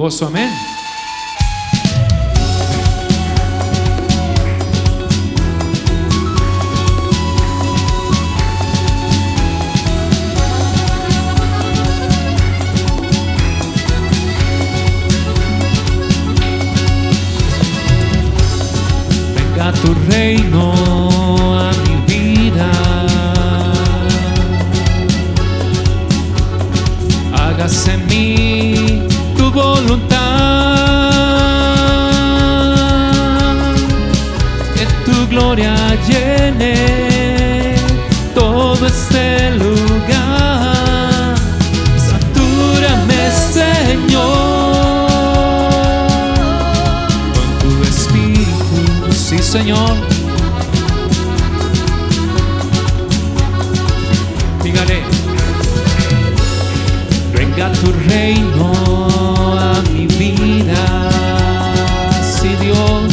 Gozo, amén. Venga tu reino a mi vida, hágase en mí tu voluntad, que tu gloria llene todo este lugar. Satúrame, Señor, con tu espíritu, sí, Señor. Dígale: venga tu reino a mi vida, sí, Dios,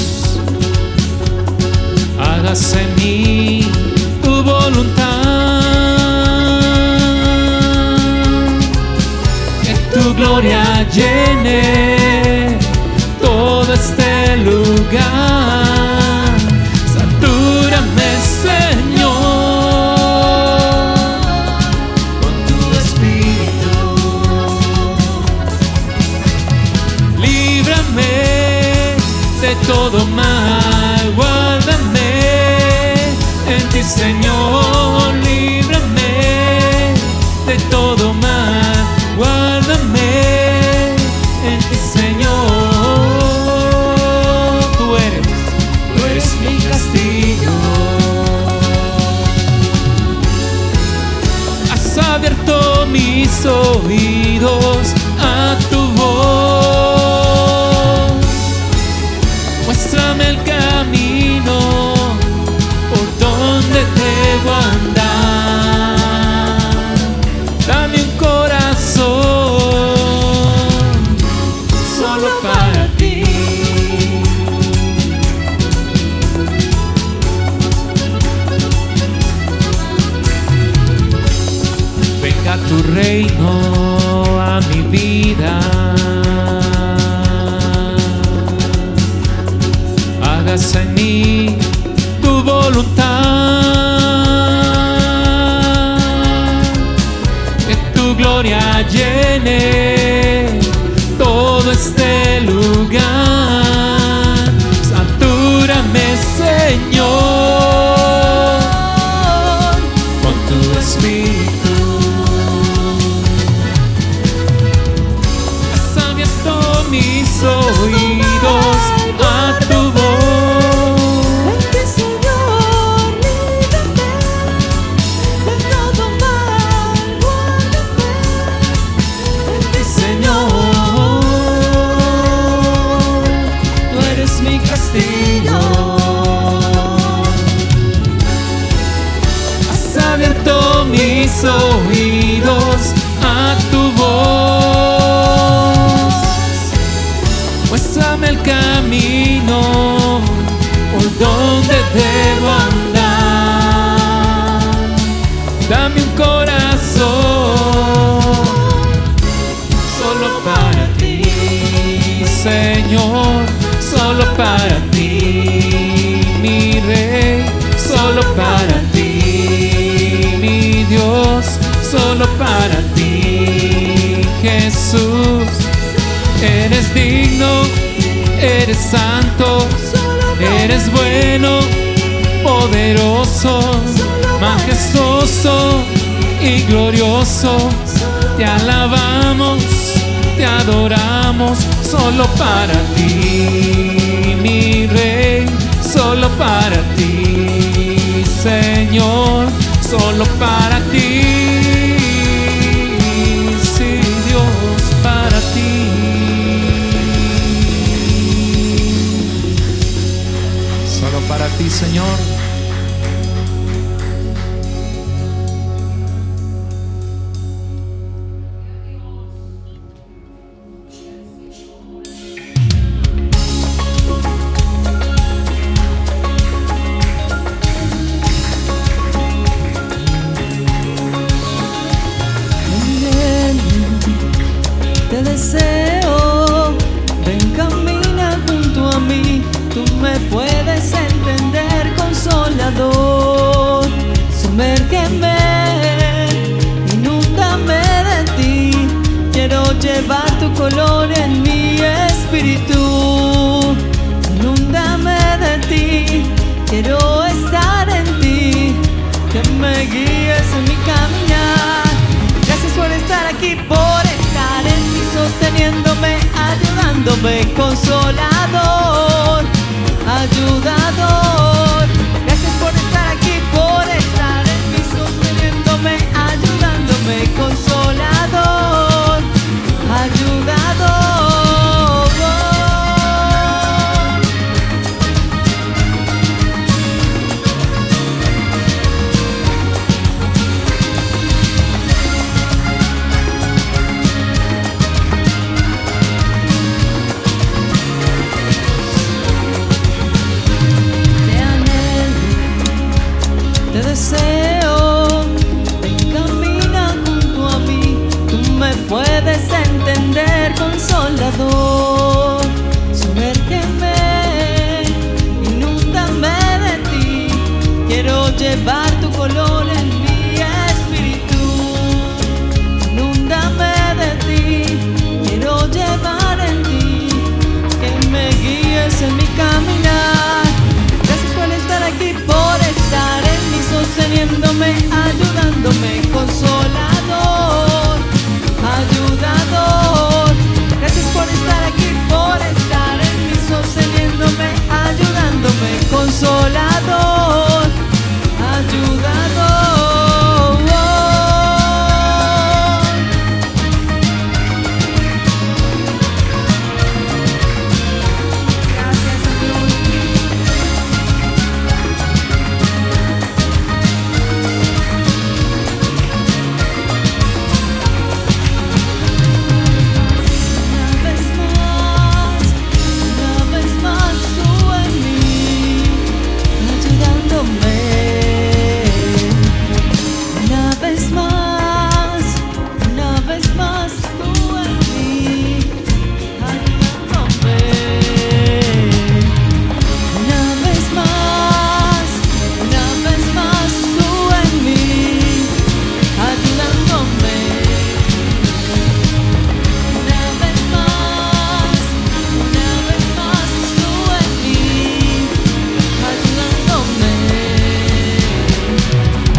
hágase en mí tu voluntad, que tu gloria llene todo este lugar. Satúrame, Señor, con tu espíritu. Líbrame de todo mal, guárdame en ti, Señor. Líbrame de todo mal, guárdame en ti, Señor. Tú eres mi castillo. Has abierto mis oídos a tu voz. Muéstrame el camino por donde debo andar. Dame un corazón solo para ti. Venga tu reino a mi vida, hágase en mí tu voluntad, que tu gloria llene todo este lugar. Satúrame, Señor, con tu espíritu. Has abierto mis oídos a tu voz. Has abierto mis oídos a tu voz. Muéstrame el camino por donde debo andar. Dame un corazón solo para ti, Señor. Solo para ti, mi Rey, solo para ti, mi Dios, solo para ti, Jesús. Eres digno, eres santo, eres bueno, poderoso, majestuoso y glorioso. Te alabamos, te adoramos, solo para ti, mi Rey, solo para ti, Señor, solo para ti, sí, Dios, para ti. Solo para ti, Señor. te deseo aquí, por estar en mí, sosteniéndome, ayudándome, consolador, ayudador. Gracias por estar aquí, por estar en mí, sosteniéndome, ayudándome, consolador, ayudador. Te deseo, ven, camina junto a mí, tú me puedes entender, consolador. Sumérgeme, inúndame de ti, quiero llevar tu color en mi espíritu. Inúndame de ti, quiero llevar en ti, que me guíes en mi caminar. Gracias por estar aquí, por estar en mí, sosteniéndome, ayudándome, consolador, ayudador. Gracias por estar aquí, por estar en mí, sosteniéndome, ayudándome, consolador, ayudador. Gracias, Señor. Una vez más tú en mí, ayudándome. Una vez más tú en mí, ayudándome. Una vez más tú en mí, ayudándome. Una vez más tú en mí, ayudándome.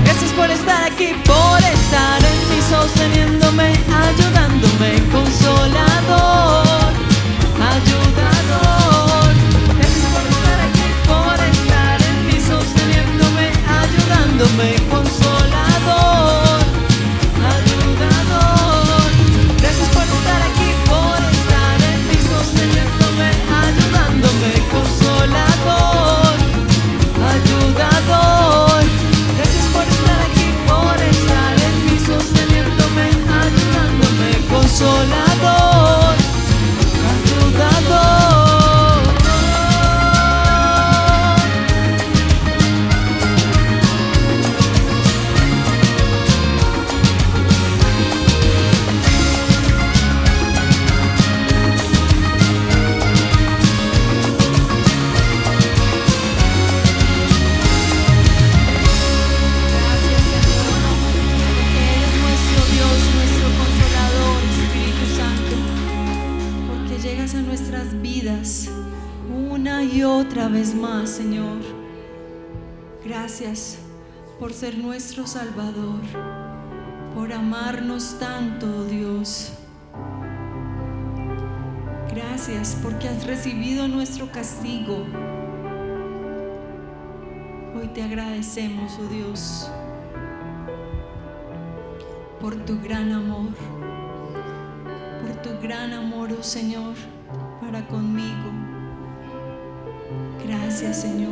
Gracias por estar aquí, por estar en mí, sosteniéndome, ayudándome, consolador, ayudador. Gracias por estar aquí, por estar en mí, sosteniéndome, ayudándome, consolador, ayudador. Gracias por estar aquí, por estar en mí, sosteniéndome, ayudándome, consolador, ayudador. Gracias por estar aquí, por estar en mí, sosteniéndome, ayudándome, consolador, ayudador. Gracias, Señor, porque eres nuestro Dios, nuestro consolador, Espíritu Santo, porque llegas a nuestras vidas una y otra vez más, Señor. Gracias por ser nuestro Salvador, por amarnos tanto, oh Dios. Gracias porque has recibido nuestro castigo. Hoy te agradecemos, oh Dios, por tu gran amor, oh Señor, para conmigo. Gracias, Señor.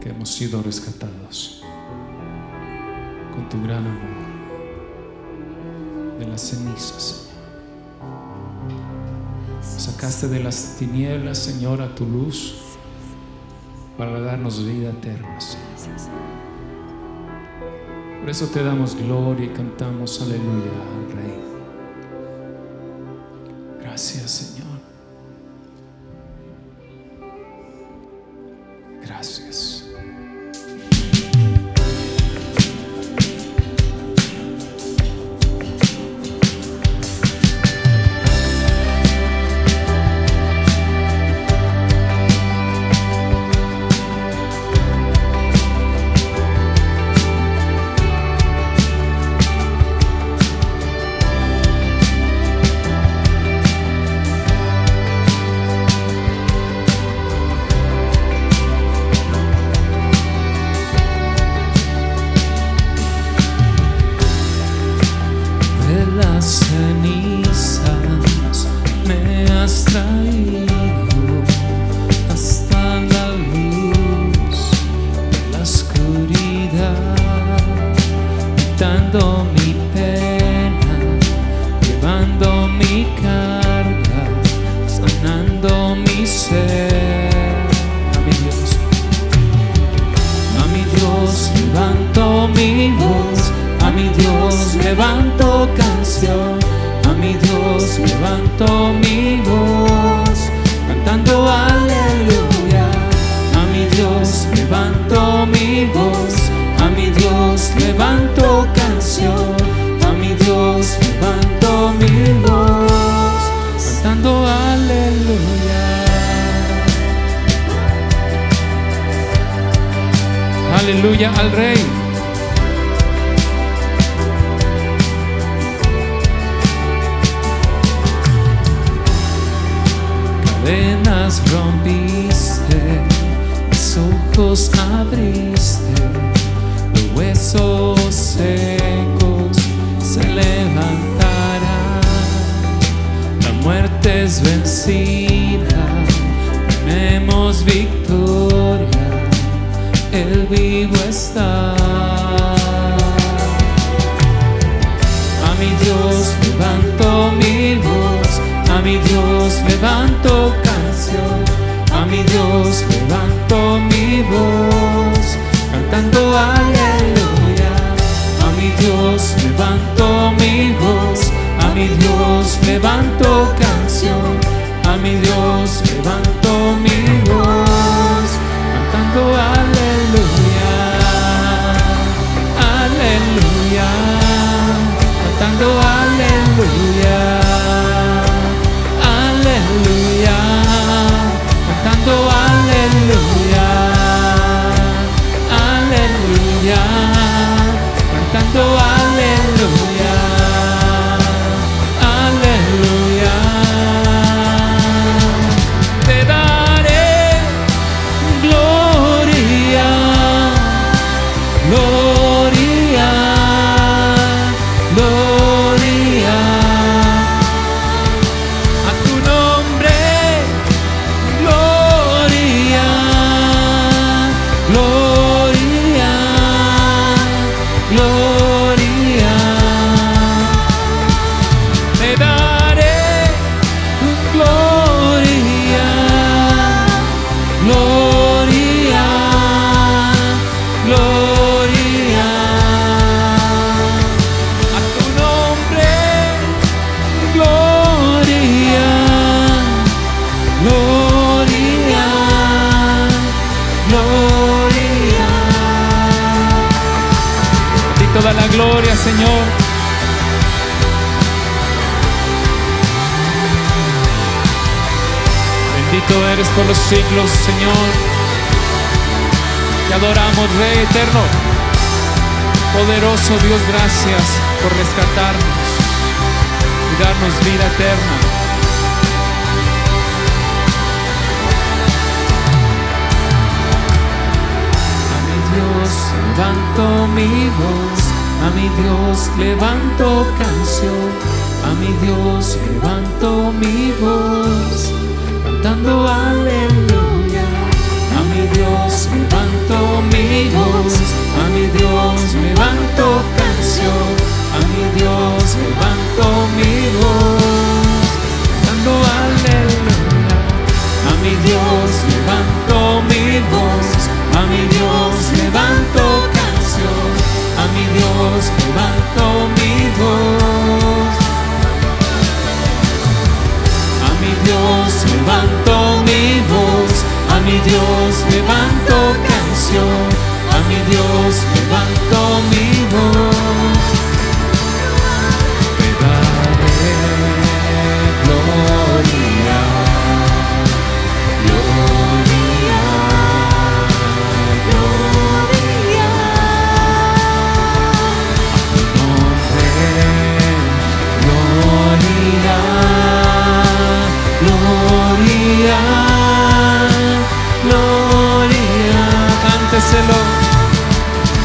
que hemos sido rescatados con tu gran amor de las cenizas, Señor. Sacaste de las tinieblas, Señor, a tu luz para darnos vida eterna, Señor. Por eso te damos gloria y cantamos aleluya al Rey. Gracias, Señor. Gracias. Cenizas me has traído hasta la luz de la oscuridad, quitando mi pena, llevando mi carga, sanando mi ser. A mi Dios levanto mi voz, a mi Dios levanto canción, a mi Dios levanto mi voz, cantando aleluya. A mi Dios levanto mi voz, a mi Dios levanto canción, a mi Dios levanto mi voz, cantando aleluya. Aleluya al Rey. Cadenas rompiste, mis ojos abriste, los huesos secos se levantarán, la muerte es vencida, tenemos victoria, el vivo está. A mi Dios levanto mi voz, a mi Dios levanto canción, a mi Dios levanto mi voz, cantando aleluya. A mi Dios levanto mi voz, a mi Dios levanto canción, a mi Dios levanto mi voz, cantando aleluya, aleluya, cantando aleluya. Aleluya, cantando aleluya, aleluya, cantando aleluya, aleluya. Te daré gloria, gloria, gloria. Toda la gloria, Señor. Bendito eres por los siglos, Señor. Te adoramos, Rey eterno. Poderoso Dios, gracias por rescatarnos y darnos vida eterna. A mi Dios levanto mi voz, a mi Dios levanto canción, a mi Dios levanto mi voz, cantando aleluya. A mi Dios levanto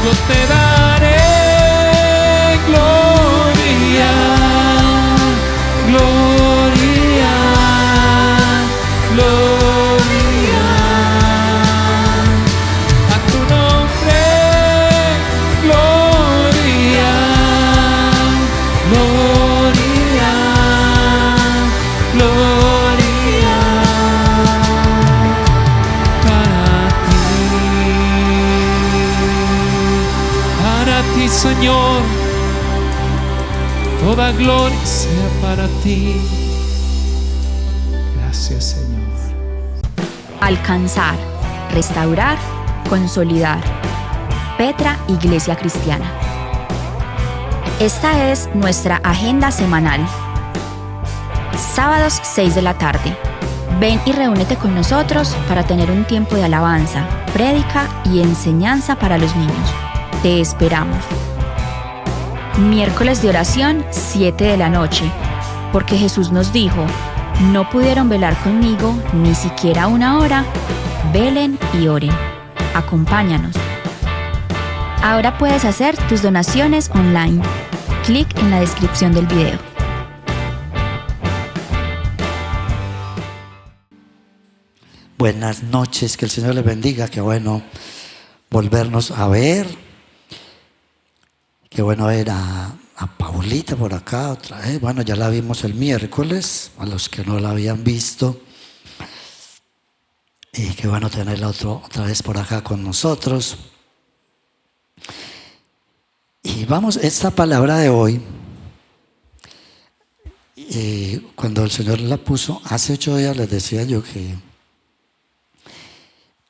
yo te daré gloria, gloria, gloria a tu nombre, gloria, gloria, gloria para ti, Señor. Toda gloria sea para ti. Gracias, Señor. Alcanzar, restaurar, consolidar. Petra Iglesia Cristiana. Esta es nuestra agenda semanal. Sábados 6 de la tarde. Ven y reúnete con nosotros para tener un tiempo de alabanza, prédica y enseñanza para los niños. Te esperamos. Miércoles de oración, 7 de la noche, porque Jesús nos dijo, no pudieron velar conmigo ni siquiera una hora, velen y oren. Acompáñanos. Ahora puedes hacer tus donaciones online. Clic en la descripción del video. Buenas noches, que el Señor les bendiga, qué bueno volvernos a ver. Qué bueno ver a Paulita por acá otra vez. Bueno, ya la vimos el miércoles, a los que no la habían visto. Y qué bueno tenerla otra vez por acá con nosotros. Y vamos, esta palabra de hoy, cuando el Señor la puso, hace 8 días les decía yo que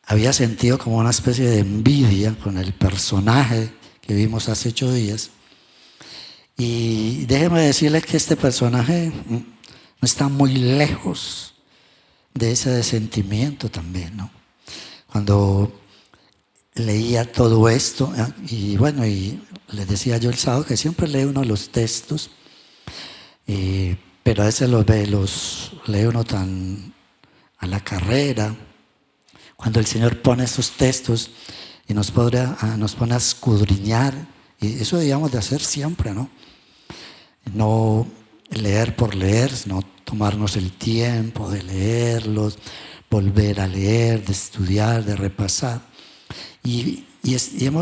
había sentido como una especie de envidia con el personaje que vimos hace 8 días. Y déjeme decirles que este personaje no está muy lejos de ese sentimiento también, ¿no? Cuando leía todo esto, y bueno, y les decía yo el sábado que siempre lee uno los textos, pero a veces los lee uno tan a la carrera. Cuando el Señor pone estos textos y nos pone a escudriñar, y eso debíamos de hacer siempre, ¿no? No leer por leer, sino tomarnos el tiempo de leerlos, volver a leer, de estudiar, de repasar. Y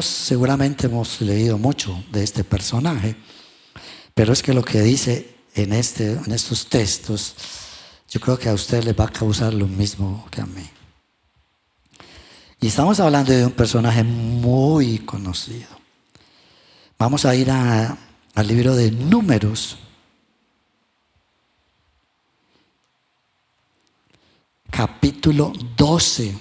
seguramente hemos leído mucho de este personaje, pero es que lo que dice en estos textos, yo creo que a usted le va a causar lo mismo que a mí. Y estamos hablando de un personaje muy conocido. Vamos a ir al libro de Números, capítulo 12.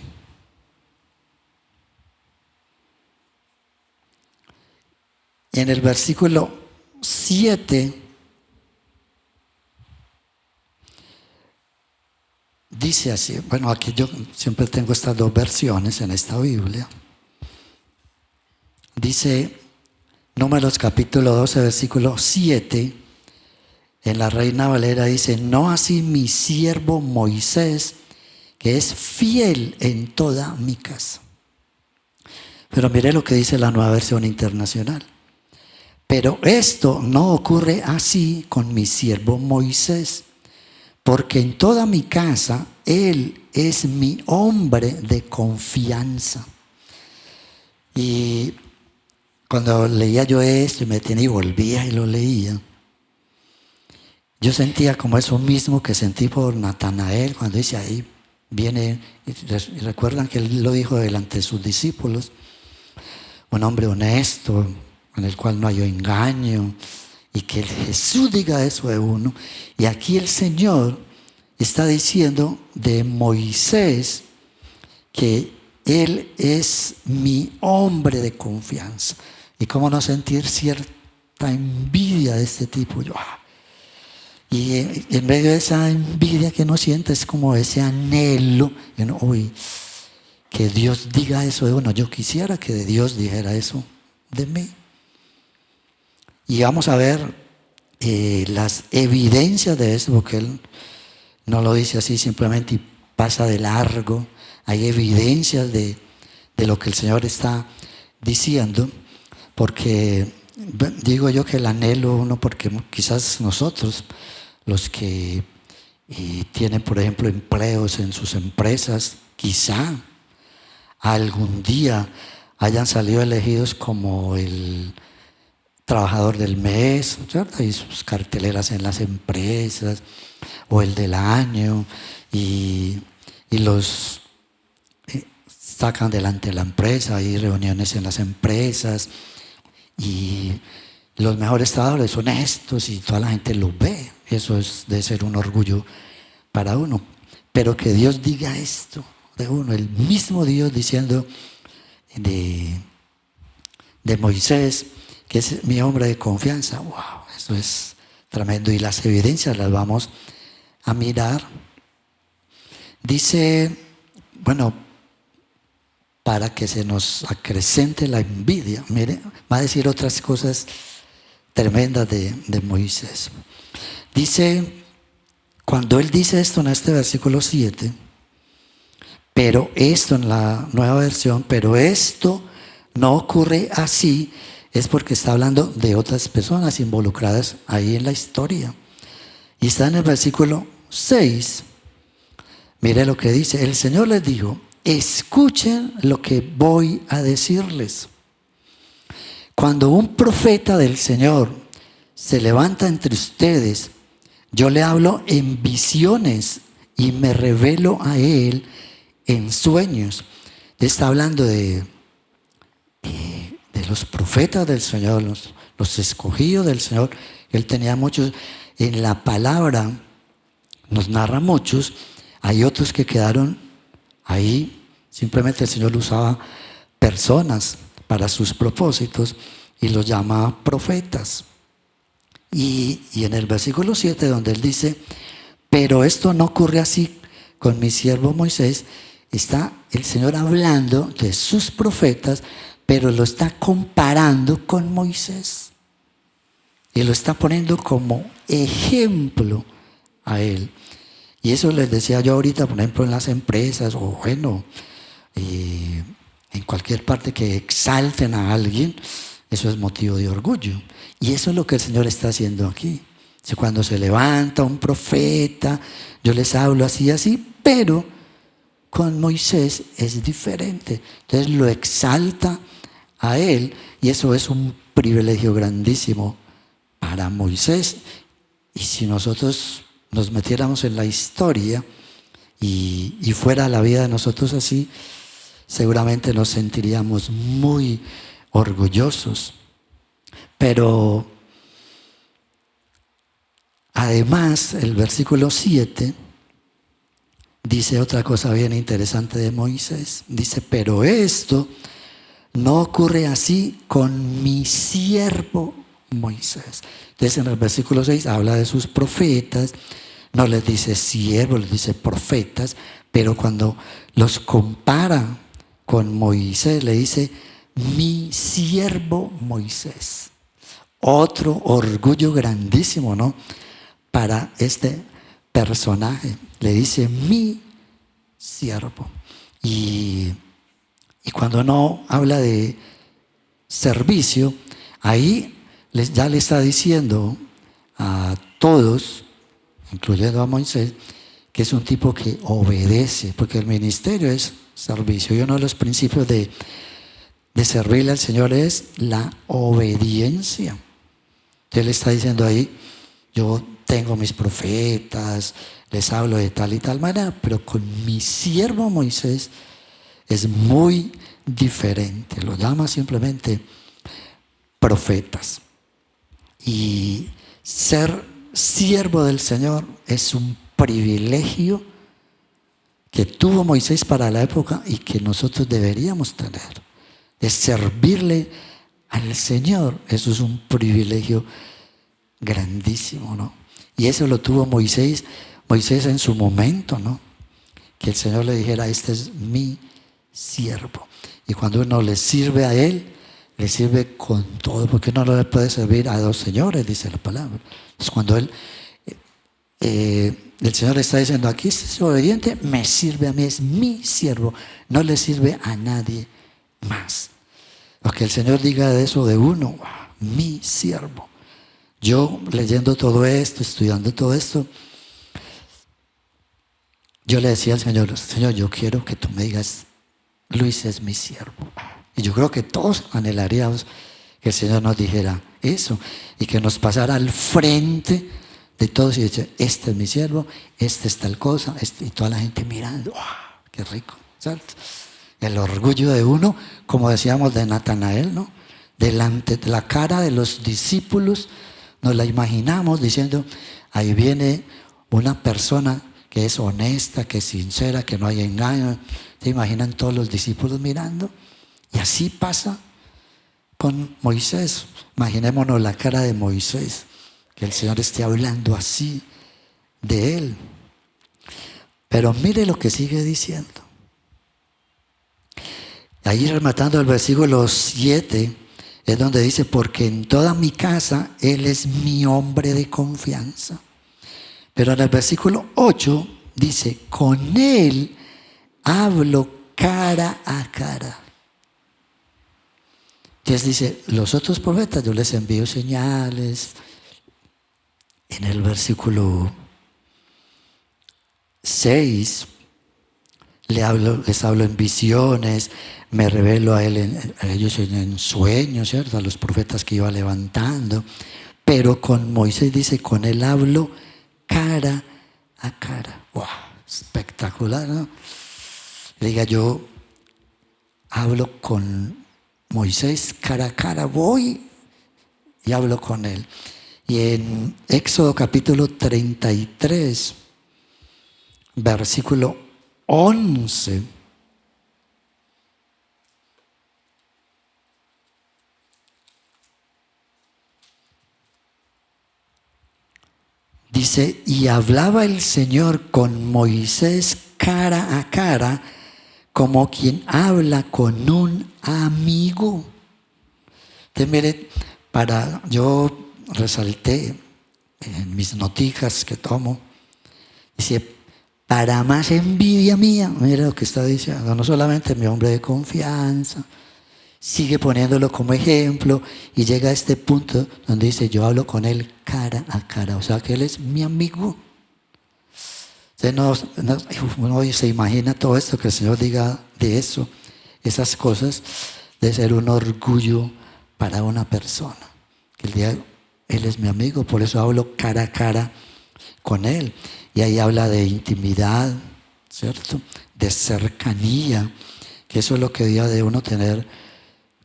En el versículo 7 dice así, bueno, aquí yo siempre tengo estas dos versiones en esta Biblia. Dice Números capítulo 12, versículo 7, en la Reina Valera dice, no así mi siervo Moisés, que es fiel en toda mi casa. Pero mire lo que dice la Nueva Versión Internacional. Pero esto no ocurre así con mi siervo Moisés, porque en toda mi casa él es mi hombre de confianza. Y cuando leía yo esto y me detenía y volvía y lo leía, yo sentía como eso mismo que sentí por Natanael cuando dice ahí viene, y recuerdan que él lo dijo delante de sus discípulos, un hombre honesto, en el cual no hay engaño, y que Jesús diga eso de uno. Y aquí el Señor está diciendo de Moisés que él es mi hombre de confianza. Y cómo no sentir cierta envidia de este tipo. Y en medio de esa envidia que uno siente es como ese anhelo, uy, que Dios diga eso de uno. Yo quisiera que Dios dijera eso de mí. Y vamos a ver las evidencias de eso, porque él no lo dice así simplemente y pasa de largo. Hay evidencias de lo que el Señor está diciendo. porque digo yo que el anhelo uno, porque quizás nosotros, los que tienen, por ejemplo, empleos en sus empresas, quizá algún día hayan salido elegidos como el trabajador del mes, ¿cierto? Y sus carteleras en las empresas, o el del año, y los sacan delante de la empresa, hay reuniones en las empresas, y los mejores trabajadores son estos, y toda la gente los ve. Eso debe ser un orgullo para uno. Pero que Dios diga esto de uno, el mismo Dios diciendo de Moisés, que es mi hombre de confianza. Wow, eso es tremendo. Y las evidencias las vamos a mirar. Dice, bueno, para que se nos acrecente la envidia. Mire, va a decir otras cosas tremendas de Moisés. Dice, cuando él dice esto en este versículo 7, pero esto en la nueva versión, pero esto no ocurre así, es porque está hablando de otras personas involucradas ahí en la historia. Y está en el versículo 6. Mire lo que dice. El Señor les dijo, escuchen lo que voy a decirles. Cuando un profeta del Señor se levanta entre ustedes, yo le hablo en visiones y me revelo a él en sueños. Está hablando de los profetas del Señor, los escogidos del Señor. Él tenía muchos. En la palabra nos narra muchos. Hay otros que quedaron ahí. Simplemente el Señor usaba personas para sus propósitos y los llama profetas. Y en el versículo 7, donde él dice, pero esto no ocurre así con mi siervo Moisés, está el Señor hablando de sus profetas, pero lo está comparando con Moisés. Y lo está poniendo como ejemplo a él. Y eso les decía yo ahorita, por ejemplo, en las empresas, o bueno, en cualquier parte que exalten a alguien, eso es motivo de orgullo. Y eso es lo que el Señor está haciendo aquí. Cuando se levanta un profeta, yo les hablo así, pero con Moisés es diferente. Entonces lo exalta a él, y eso es un privilegio grandísimo para Moisés. Y si nosotros nos metiéramos en la historia y fuera la vida de nosotros así, seguramente nos sentiríamos muy orgullosos. Pero además el versículo 7 dice otra cosa bien interesante de Moisés. Dice, pero esto no ocurre así con mi siervo Moisés. Entonces en el versículo 6 habla de sus profetas, no les dice siervos, les dice profetas, pero cuando los compara con Moisés le dice mi siervo Moisés. Otro orgullo grandísimo, ¿no? Para este personaje. Le dice mi siervo. Y cuando no habla de servicio, ahí ya le está diciendo a todos, incluyendo a Moisés, que es un tipo que obedece, porque el ministerio es servicio. Y uno de los principios de servirle al Señor es la obediencia. Él está diciendo ahí, yo tengo mis profetas, les hablo de tal y tal manera, pero con mi siervo Moisés es muy diferente. Lo llama simplemente profetas. Y ser siervo del Señor es un privilegio que tuvo Moisés para la época y que nosotros deberíamos tener. De servirle al Señor, eso es un privilegio grandísimo, ¿no? Y eso lo tuvo Moisés en su momento, ¿no? Que el Señor le dijera, este es mi siervo. Y cuando uno le sirve a él, le sirve con todo, porque uno no le puede servir a dos señores, dice la palabra. Es cuando el Señor está diciendo, aquí es obediente, me sirve a mí, es mi siervo, no le sirve a nadie más. Lo que el Señor diga de eso de uno, mi siervo. Yo leyendo todo esto, estudiando todo esto, yo le decía al Señor, Señor, yo quiero que tú me digas, Luis es mi siervo. Y yo creo que todos anhelaríamos que el Señor nos dijera eso y que nos pasara al frente de todos y decir, este es mi siervo, este es tal cosa, y toda la gente mirando, ¡wow! ¡Qué rico! ¿Sabes? El orgullo de uno, como decíamos de Natanael, ¿no? Delante de la cara de los discípulos, nos la imaginamos diciendo, ahí viene una persona que es honesta, que es sincera, que no hay engaño. ¿Se imaginan todos los discípulos mirando? Y así pasa con Moisés. Imaginémonos la cara de Moisés, que el Señor esté hablando así de él. Pero mire lo que sigue diciendo. Ahí rematando el versículo 7, es donde dice, porque en toda mi casa Él es mi hombre de confianza. Pero en el versículo 8 dice, con Él hablo cara a cara. Entonces dice, los otros profetas yo les envío señales. En el versículo 6 les hablo en visiones, me revelo a ellos en sueños, ¿cierto? A los profetas que iba levantando. Pero con Moisés dice, con él hablo cara a cara. ¡Wow! Espectacular, ¿no? Diga, yo hablo con Moisés cara a cara, voy y hablo con él. Y en Éxodo capítulo 33, versículo 11, dice, y hablaba el Señor con Moisés cara a cara, como quien habla con un amigo. Entonces, mire, yo resalté en mis noticias que tomo, dice, para más envidia mía, mira lo que está diciendo, no solamente mi hombre de confianza, sigue poniéndolo como ejemplo y llega a este punto donde dice, yo hablo con él cara a cara, o sea que él es mi amigo. Uno se imagina todo esto, que el Señor diga de eso, esas cosas, de ser un orgullo para una persona. Que el día Él es mi amigo, por eso hablo cara a cara con Él. Y ahí habla de intimidad, ¿cierto? De cercanía, que eso es lo que debe de uno tener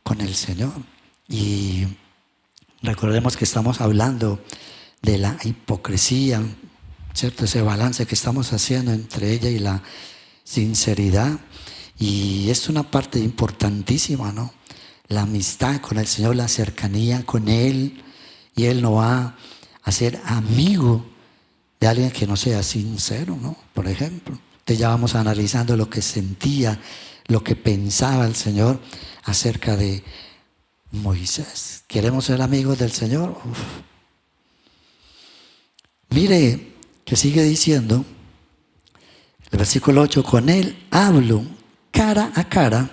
con el Señor. Y recordemos que estamos hablando de la hipocresía, ¿cierto? Ese balance que estamos haciendo entre ella y la sinceridad. Y es una parte importantísima, ¿no? La amistad con el Señor, la cercanía con Él. Y Él no va a ser amigo de alguien que no sea sincero, ¿no? Por ejemplo. Entonces ya vamos analizando lo que sentía, lo que pensaba el Señor acerca de Moisés. ¿Queremos ser amigos del Señor? Uf. Mire que sigue diciendo el versículo 8, con Él hablo cara a cara.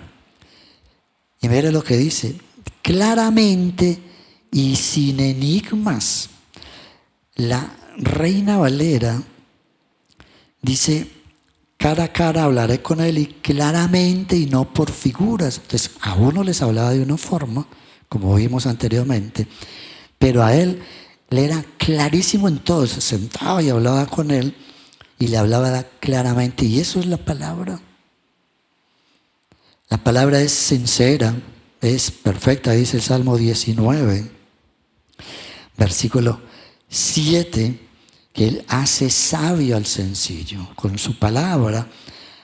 Y mire lo que dice, claramente y sin enigmas. La Reina Valera dice, cara a cara hablaré con él y claramente y no por figuras. Entonces a uno les hablaba de una forma, como vimos anteriormente, pero a él le era clarísimo en todo. Se sentaba y hablaba con él y le hablaba claramente, y eso es la palabra. La palabra es sincera, es perfecta, dice el Salmo 19, versículo 7, que Él hace sabio al sencillo. Con su palabra,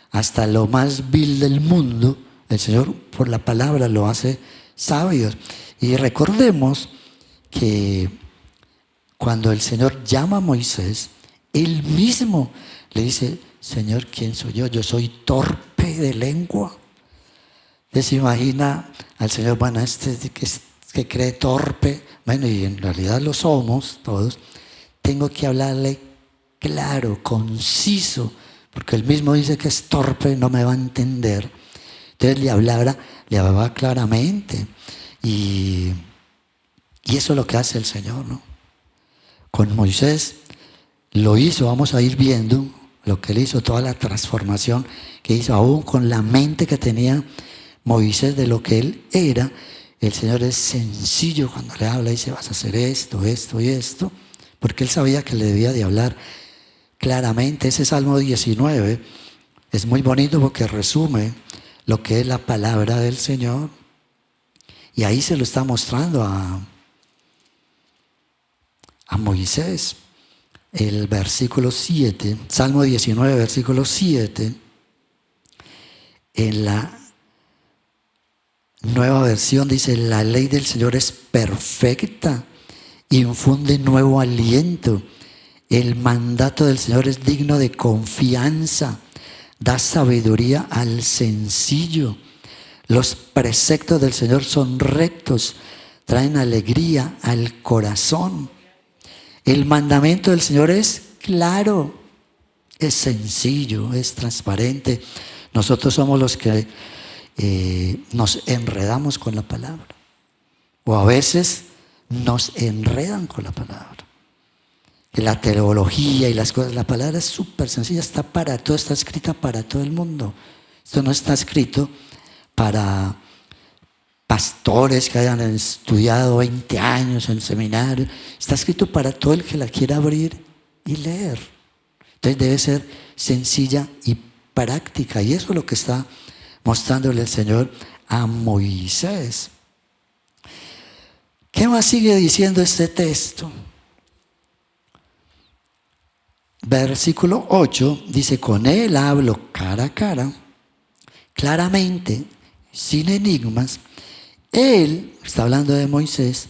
hasta lo más vil del mundo, el Señor por la palabra lo hace sabio. Y recordemos que cuando el Señor llama a Moisés, Él mismo le dice, Señor, ¿quién soy yo? Yo soy torpe de lengua. ¿Se imagina al Señor, bueno, que cree torpe? Bueno, y en realidad lo somos todos. Tengo que hablarle claro, conciso, porque Él mismo dice que es torpe, no me va a entender. Entonces le hablaba claramente. Y eso es lo que hace el Señor, ¿no? Con Moisés lo hizo, vamos a ir viendo lo que él hizo, toda la transformación que hizo, aún con la mente que tenía Moisés de lo que él era. El Señor es sencillo cuando le habla y dice: vas a hacer esto, esto y esto, porque él sabía que le debía de hablar claramente. Ese Salmo 19 es muy bonito porque resume lo que es la palabra del Señor, y ahí se lo está mostrando a Moisés. El versículo 7, Salmo 19, versículo 7, en la Nueva Versión dice: la ley del Señor es perfecta, infunde nuevo aliento. El mandato del Señor es digno de confianza, da sabiduría al sencillo. Los preceptos del Señor son rectos, traen alegría al corazón. El mandamiento del Señor es claro, es sencillo, es transparente. Nosotros somos los que nos enredamos con la palabra, o a veces nos enredan con la palabra. La teología y las cosas, la palabra es súper sencilla, está para todo, está escrita para todo el mundo. Esto no está escrito para pastores que hayan estudiado 20 años en seminario, está escrito para todo el que la quiera abrir y leer. Entonces debe ser sencilla y práctica, y eso es lo que está mostrándole el Señor a Moisés. ¿Qué más sigue diciendo este texto? Versículo 8 dice: con él hablo cara a cara, claramente, sin enigmas. Él, está hablando de Moisés,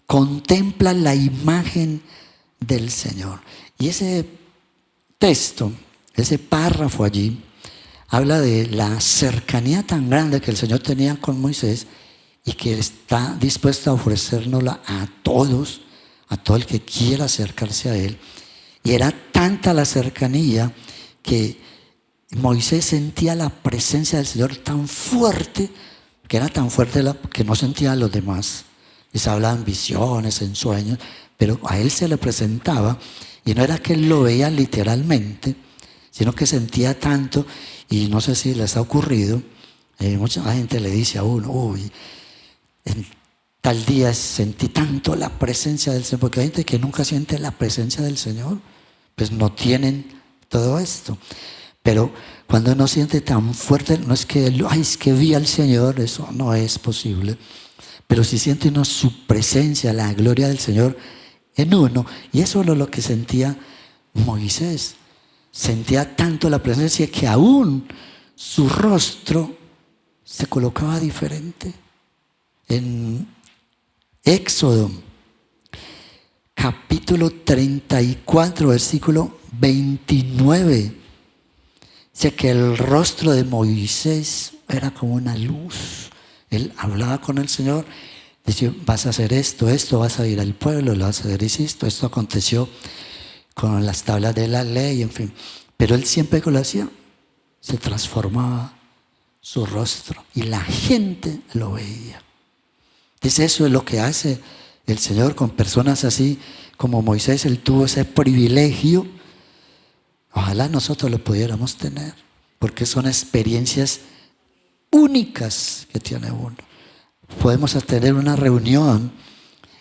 contempla la imagen del Señor. Y ese texto, ese párrafo allí, habla de la cercanía tan grande que el Señor tenía con Moisés, y que está dispuesto a ofrecérnosla a todos, a todo el que quiera acercarse a Él. Y era tanta la cercanía que Moisés sentía la presencia del Señor tan fuerte, que era tan fuerte que no sentía a los demás. Les hablaban visiones, en sueños, pero a él se le presentaba, y no era que él lo veía literalmente, sino que sentía tanto. Y no sé si les ha ocurrido, mucha gente le dice a uno: uy, en tal día sentí tanto la presencia del Señor, porque hay gente que nunca siente la presencia del Señor, pues no tienen todo esto. Pero cuando uno siente tan fuerte, no es que, ay, es que vi al Señor, eso no es posible, pero si siente uno su presencia, la gloria del Señor en uno. Y eso es lo que sentía Moisés. Sentía tanto la presencia que aún su rostro se colocaba diferente. En Éxodo capítulo 34, versículo 29, dice que el rostro de Moisés era como una luz. Él hablaba con el Señor, decía: vas a hacer esto, vas a ir al pueblo, lo vas a hacer esto aconteció con las tablas de la ley, en fin. Pero él siempre que lo hacía, se transformaba su rostro y la gente lo veía. Entonces eso es lo que hace el Señor con personas así como Moisés. Él tuvo ese privilegio. Ojalá nosotros lo pudiéramos tener, porque son experiencias únicas que tiene uno. Podemos tener una reunión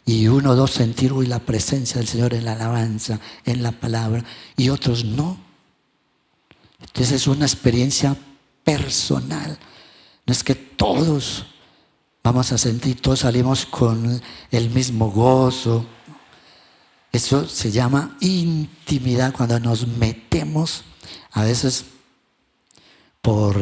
y uno o dos sentir la presencia del Señor en la alabanza, en la palabra, y otros no. Entonces es una experiencia personal. No es que todos vamos a sentir, todos salimos con el mismo gozo. Eso se llama intimidad, cuando nos metemos a veces por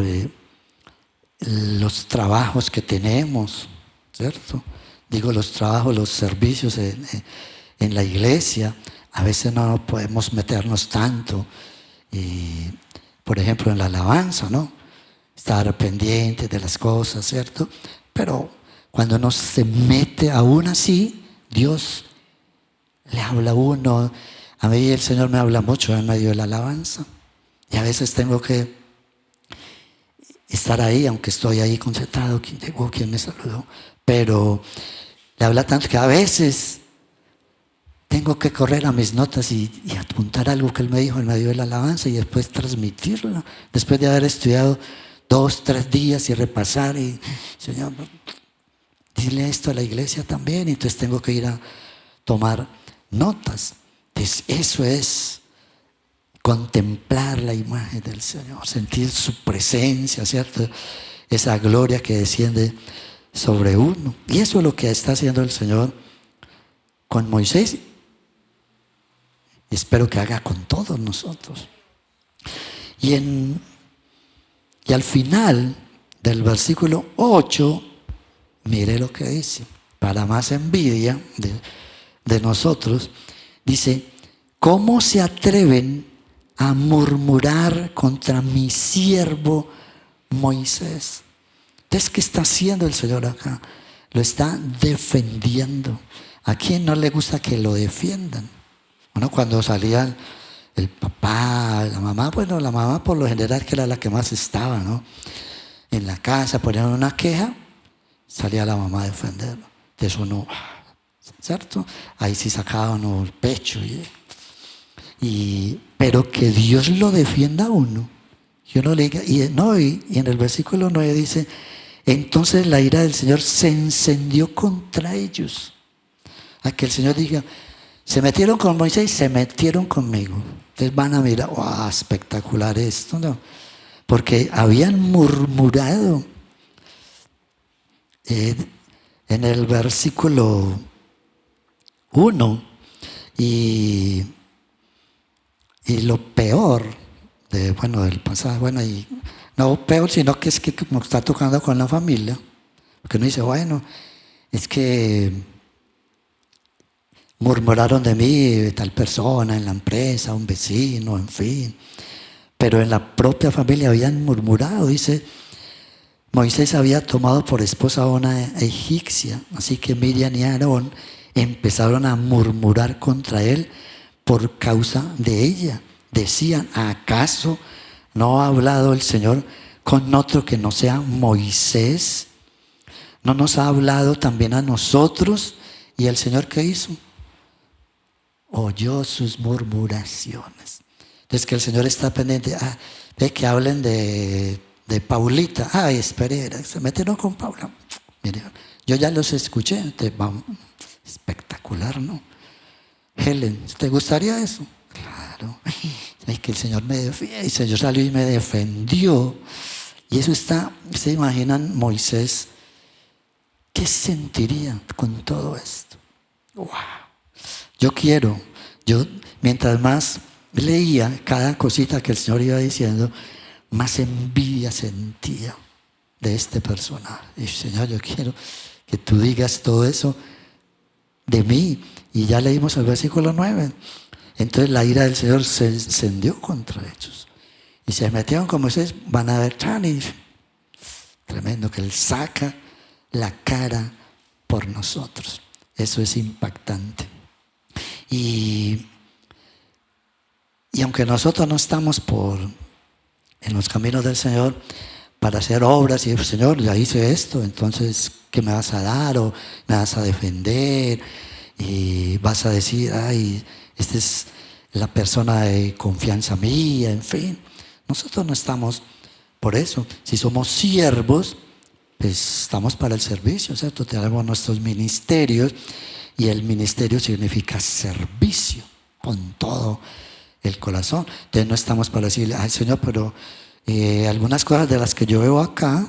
los trabajos que tenemos, ¿cierto? Digo, los trabajos, los servicios en la iglesia, a veces no podemos meternos tanto. Y, por ejemplo, en la alabanza, ¿no? Estar pendiente de las cosas, ¿cierto? Pero cuando uno se mete aún así, Dios le habla a uno. A mí el Señor me habla mucho en medio de la alabanza. Y a veces tengo que estar ahí, aunque estoy ahí concentrado. ¿Quién llegó? ¿Quién me saludó? pero le habla tanto que a veces tengo que correr a mis notas y apuntar algo que él me dijo en medio de la alabanza y después transmitirlo, después de haber estudiado 2, 3 días y repasar y, Señor, dile esto a la iglesia también, y entonces tengo que ir a tomar notas. Entonces eso es contemplar la imagen del Señor, sentir su presencia, ¿cierto? Esa gloria que desciende sobre uno. Y eso es lo que está haciendo el Señor con Moisés. Y espero que haga con todos nosotros. Y al final del versículo 8, mire lo que dice. Para más envidia de nosotros, dice: ¿cómo se atreven a murmurar contra mi siervo Moisés? Entonces, ¿qué está haciendo el Señor acá? Lo está defendiendo. ¿A quién no le gusta que lo defiendan? Bueno, cuando salía el papá, la mamá, bueno, la mamá por lo general que era la que más estaba, ¿no? En la casa ponían una queja, salía la mamá a defenderlo. De eso no, ¿cierto? Ahí sí sacaba uno el pecho. Pero que Dios lo defienda a uno. Que uno le diga, y en el versículo 9 dice: entonces la ira del Señor se encendió contra ellos. A que el Señor diga: se metieron con Moisés, se metieron conmigo. Entonces van a mirar, ¡wow! Espectacular esto, ¿no? Porque habían murmurado. En el versículo 1, y lo peor del pasado, y no peor, sino que es que como está tocando con la familia, porque uno dice, bueno, es que murmuraron de mí, de tal persona, en la empresa, un vecino, en fin. Pero en la propia familia habían murmurado. Dice, Moisés había tomado por esposa a una egipcia, así que Miriam y Aarón empezaron a murmurar contra él por causa de ella. Decían, ¿acaso no ha hablado el Señor con otro que no sea Moisés? ¿No nos ha hablado también a nosotros? ¿Y el Señor qué hizo? Oyó sus murmuraciones. Entonces que el Señor está pendiente, de que hablen de Paulita. Ay, espere, se metieron con Paula. Mire, yo ya los escuché. Espectacular, ¿no? Helen, ¿te gustaría eso? Claro. Ay, que el Señor me defienda. Y el Señor salió y me defendió. Y eso está, ¿se imaginan Moisés? ¿Qué sentiría con todo esto? ¡Wow! Yo mientras más leía cada cosita que el Señor iba diciendo, más envidia sentía de este personaje. Y Señor, yo quiero que tú digas todo eso de mí. Y ya leímos el versículo 9. Entonces la ira del Señor se encendió contra ellos. Y se metieron como ustedes van a ver, tremendo, que Él saca la cara por nosotros. Eso es impactante. Y aunque nosotros no estamos en los caminos del Señor para hacer obras y Señor, ya hice esto, entonces ¿qué me vas a dar? ¿O me vas a defender? Y vas a decir, ay, esta es la persona de confianza mía, en fin. Nosotros no estamos por eso. Si somos siervos, pues estamos para el servicio, ¿cierto? Tenemos nuestros ministerios y el ministerio significa servicio con todo el corazón. Entonces no estamos para decirle, ay Señor, pero algunas cosas de las que yo veo acá,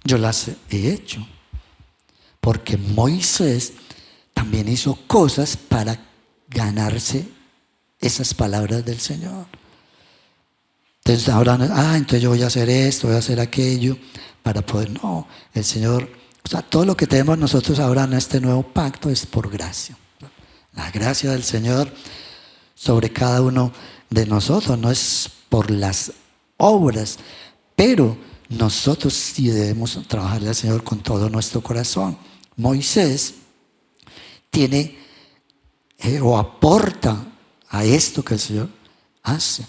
yo las he hecho. Porque Moisés también hizo cosas para ganarse esas palabras del Señor. Entonces ahora, entonces yo voy a hacer esto, voy a hacer aquello, para poder, no, el Señor, o sea, todo lo que tenemos nosotros ahora en este nuevo pacto es por gracia. La gracia del Señor sobre cada uno de nosotros, no es por las obras, pero nosotros sí debemos trabajarle al Señor con todo nuestro corazón. Moisés tiene o aporta a esto que el Señor hace.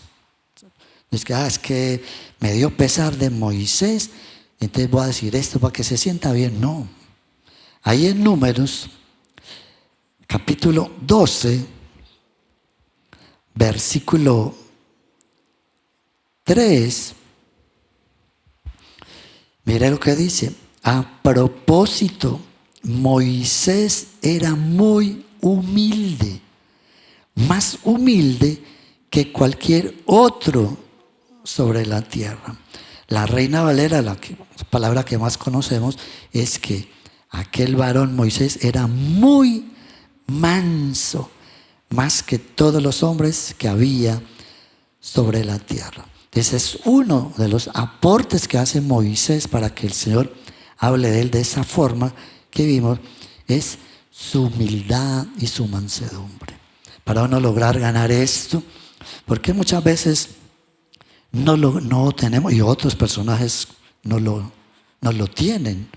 Es que me dio pesar de Moisés, entonces voy a decir esto para que se sienta bien. No. Ahí en Números, capítulo 12, versículo 3, mire lo que dice. A propósito, Moisés era muy humilde, más humilde que cualquier otro sobre la tierra. La Reina Valera, la palabra que más conocemos, es que aquel varón Moisés era muy manso, más que todos los hombres que había sobre la tierra. Ese es uno de los aportes que hace Moisés para que el Señor hable de él de esa forma que vimos, es su humildad y su mansedumbre. Para uno lograr ganar esto, porque muchas veces no lo tenemos, y otros personajes no lo tienen,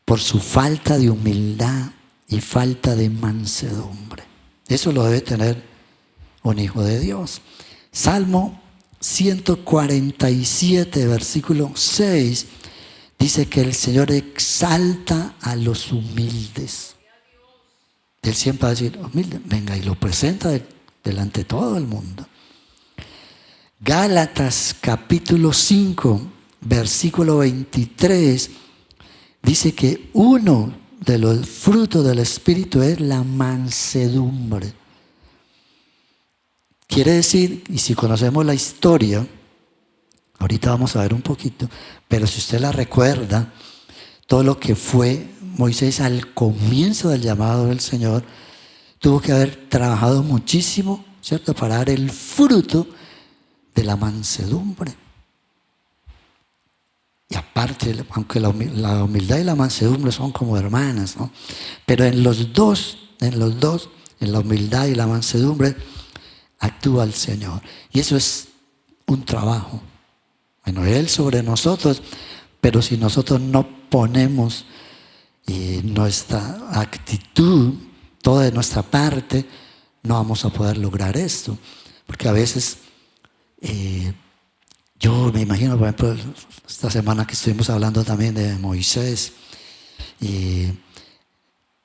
por su falta de humildad y falta de mansedumbre. Eso lo debe tener un hijo de Dios. Salmo 147, versículo 6, dice que el Señor exalta a los humildes. Él siempre va a decir, humilde, venga, y lo presenta delante de todo el mundo. Gálatas capítulo 5, versículo 23, dice que uno de los frutos del Espíritu es la mansedumbre. Quiere decir, y si conocemos la historia, ahorita vamos a ver un poquito, pero si usted la recuerda, todo lo que fue Moisés al comienzo del llamado del Señor, tuvo que haber trabajado muchísimo, ¿cierto?, para dar el fruto de la mansedumbre. Y aparte, aunque la humildad y la mansedumbre son como hermanas, ¿no?, pero en los dos, en la humildad y la mansedumbre, actúa el Señor. Y eso es un trabajo. Bueno, Él sobre nosotros, pero si nosotros no ponemos nuestra actitud, toda de nuestra parte, no vamos a poder lograr esto. Porque a veces, yo me imagino, por ejemplo, esta semana que estuvimos hablando también de Moisés,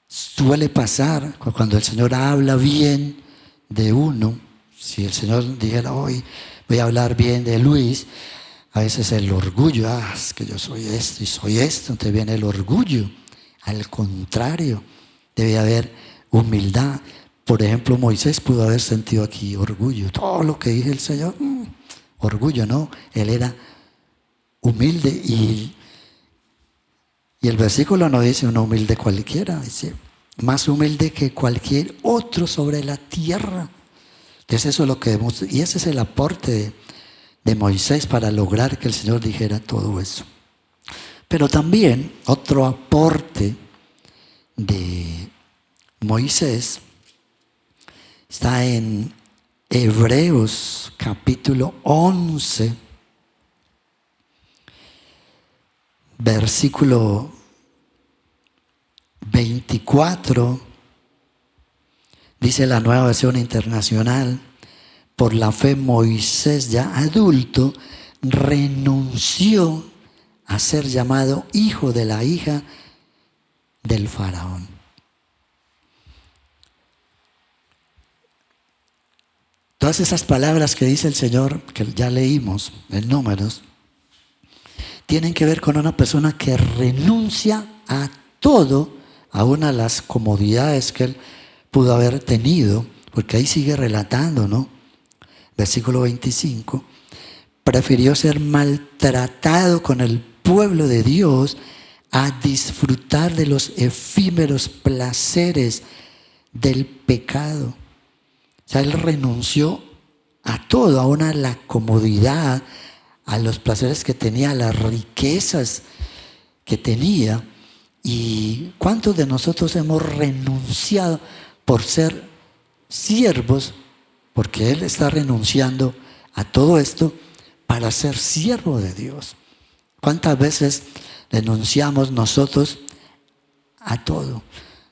suele pasar cuando el Señor habla bien de uno. Si el Señor dijera, hoy voy a hablar bien de Luis, a veces el orgullo, es que yo soy esto y soy esto, entonces viene el orgullo. Al contrario, debe haber humildad. Por ejemplo, Moisés pudo haber sentido aquí orgullo. Todo lo que dice el Señor, orgullo, no. Él era humilde y el versículo no dice una humilde cualquiera, dice más humilde que cualquier otro sobre la tierra. Entonces eso es lo que vemos, y ese es el aporte de Moisés para lograr que el Señor dijera todo eso. Pero también otro aporte de Moisés está en Hebreos capítulo 11, versículo 24. Dice la Nueva Versión Internacional: por la fe Moisés, ya adulto, renunció a ser llamado hijo de la hija del faraón. Todas esas palabras que dice el Señor, que ya leímos en Números, tienen que ver con una persona que renuncia a todo, aún a las comodidades que él pudo haber tenido, porque ahí sigue relatando, ¿no? Versículo 25, prefirió ser maltratado con el pueblo de Dios a disfrutar de los efímeros placeres del pecado. O sea, él renunció a todo, aún a la comodidad, a los placeres que tenía, a las riquezas que tenía. ¿Y cuántos de nosotros hemos renunciado por ser siervos? Porque Él está renunciando a todo esto para ser siervo de Dios. ¿Cuántas veces renunciamos nosotros a todo?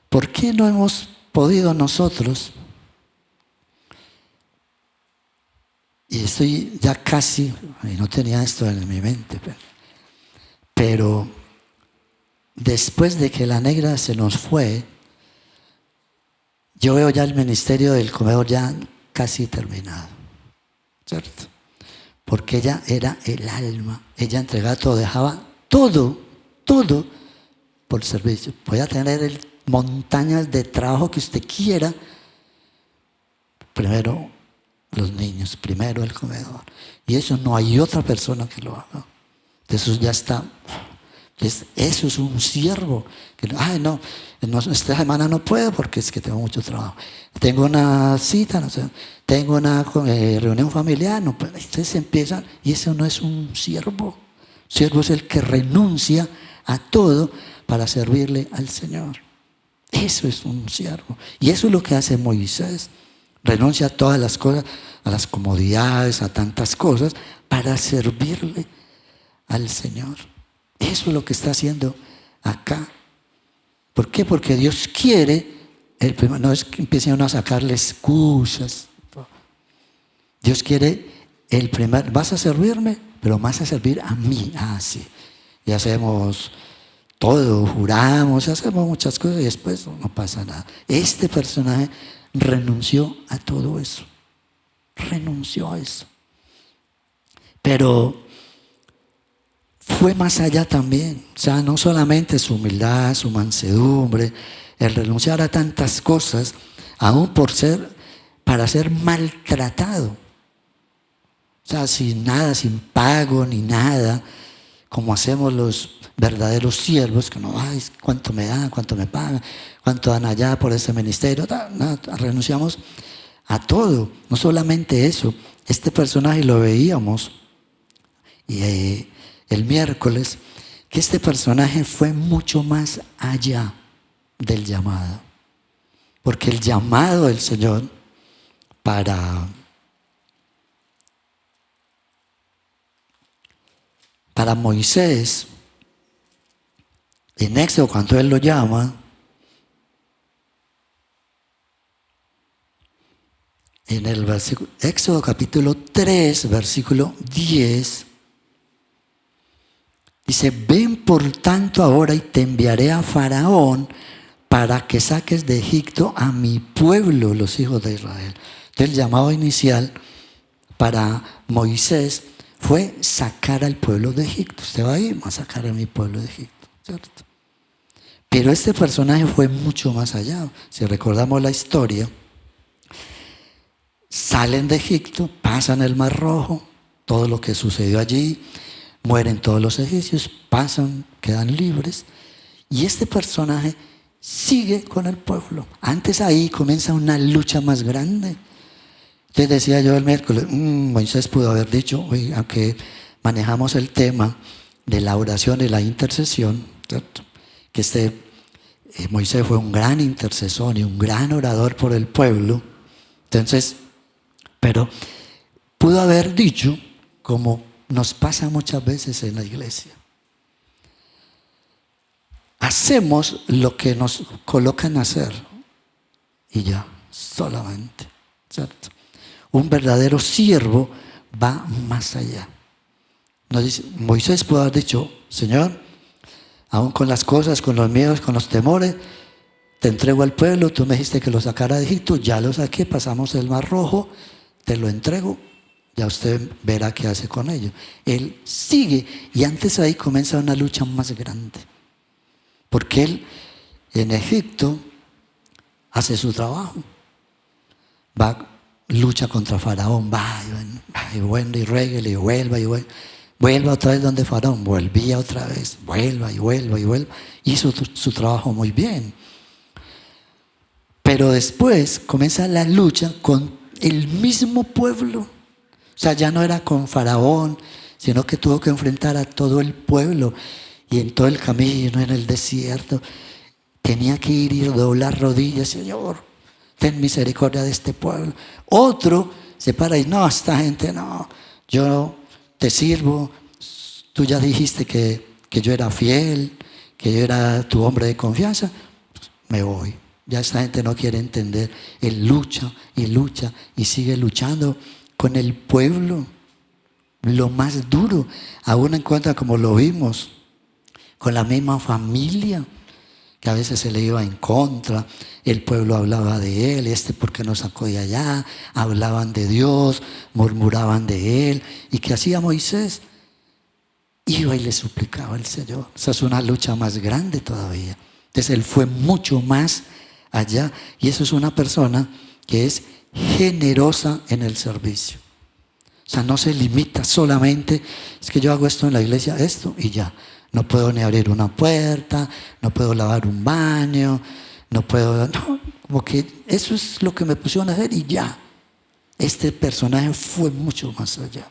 ¿Por qué no hemos podido nosotros? Y estoy ya casi, y no tenía esto en mi mente, Pero después de que la negra se nos fue, yo veo ya el ministerio del comedor ya casi terminado, ¿cierto? Porque ella era el alma, ella entregaba todo, dejaba todo por servicio. Podía tener montañas de trabajo que usted quiera. Primero los niños, primero el comedor. Y eso no hay otra persona que lo haga. Eso ya está. Eso es un siervo. No, esta semana no puedo porque es que tengo mucho trabajo. Tengo una cita, no sé, tengo una reunión familiar, no puedo. Entonces empiezan, y eso no es un siervo. Siervo es el que renuncia a todo para servirle al Señor. Eso es un siervo. Y eso es lo que hace Moisés. Renuncia a todas las cosas, a las comodidades, a tantas cosas, para servirle al Señor. Eso es lo que está haciendo acá. ¿Por qué? Porque Dios quiere, no es que empiecen a sacarle excusas. Dios quiere vas a servirme, pero vas a servir a mí. Sí. Y hacemos todo, juramos, hacemos muchas cosas y después no pasa nada. Este personaje renunció a todo eso. Renunció a eso. Pero fue más allá también. O sea, no solamente su humildad, su mansedumbre, el renunciar a tantas cosas, aún para ser maltratado. O sea, sin nada, sin pago ni nada, como hacemos los verdaderos siervos, que no, cuánto me dan, cuánto me pagan, cuánto dan allá por ese ministerio. Renunciamos a todo. No solamente eso, este personaje lo veíamos y el miércoles, que este personaje fue mucho más allá del llamado. Porque el llamado del Señor para Moisés, en Éxodo, cuando él lo llama, en el versículo, Éxodo capítulo 3, versículo 10, dice: ven por tanto ahora y te enviaré a Faraón para que saques de Egipto a mi pueblo, los hijos de Israel. Entonces el llamado inicial para Moisés fue sacar al pueblo de Egipto. Usted va a ir a sacar a mi pueblo de Egipto, ¿cierto? Pero este personaje fue mucho más allá. Si recordamos la historia, salen de Egipto, pasan el Mar Rojo, todo lo que sucedió allí, mueren todos los egipcios, pasan, quedan libres, y este personaje sigue con el pueblo. Antes ahí comienza una lucha más grande. Entonces decía yo el miércoles, Moisés pudo haber dicho, aunque manejamos el tema de la oración y la intercesión, ¿cierto? Que Moisés fue un gran intercesor y un gran orador por el pueblo. Entonces, pero pudo haber dicho, como nos pasa muchas veces en la iglesia, hacemos lo que nos colocan a hacer y ya, solamente, ¿cierto? Un verdadero siervo va más allá. Moisés pudo haber dicho, Señor, aún con las cosas, con los miedos, con los temores, te entrego al pueblo, tú me dijiste que lo sacara de Egipto, ya lo saqué, pasamos el Mar Rojo, te lo entrego, ya usted verá qué hace con ello. Él sigue, y antes ahí comienza una lucha más grande, porque él en Egipto hace su trabajo, lucha contra Faraón, y ruéguele y vuelva otra vez donde Faraón, volvía otra vez, vuelva, hizo su trabajo muy bien. Pero después comienza la lucha con el mismo pueblo. O sea, ya no era con Faraón, sino que tuvo que enfrentar a todo el pueblo. Y en todo el camino, en el desierto, tenía que ir y doblar rodillas. Señor, ten misericordia de este pueblo. Otro se para y no, esta gente no, yo te sirvo, tú ya dijiste que yo era fiel, que yo era tu hombre de confianza, me voy. Ya esta gente no quiere entender. Él lucha y sigue luchando con el pueblo. Lo más duro, aún en cuenta como lo vimos con la misma familia, que a veces se le iba en contra, el pueblo hablaba de él, ¿por qué nos sacó de allá? Hablaban de Dios, murmuraban de él. ¿Y qué hacía Moisés? Iba y le suplicaba al Señor. Esa es una lucha más grande todavía. Entonces él fue mucho más allá, y eso es una persona que es generosa en el servicio. O sea, no se limita solamente, es que yo hago esto en la iglesia, esto y ya. No puedo ni abrir una puerta, no puedo lavar un baño, no, como que eso es lo que me pusieron a hacer y ya. Este personaje fue mucho más allá.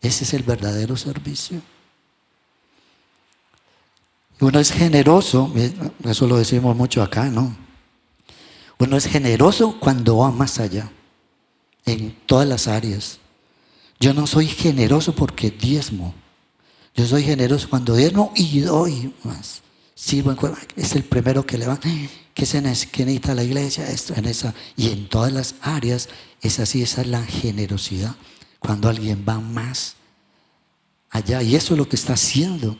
Ese es el verdadero servicio. Uno es generoso, eso lo decimos mucho acá, ¿no? Uno es generoso cuando va más allá, en todas las áreas. Yo no soy generoso porque diezmo. Yo soy generoso cuando diezmo y doy más. Sirvo es el primero que levanta. ¿Qué necesita la iglesia? Esto, en esa. Y en todas las áreas es así, esa es la generosidad. Cuando alguien va más allá. Y eso es lo que está haciendo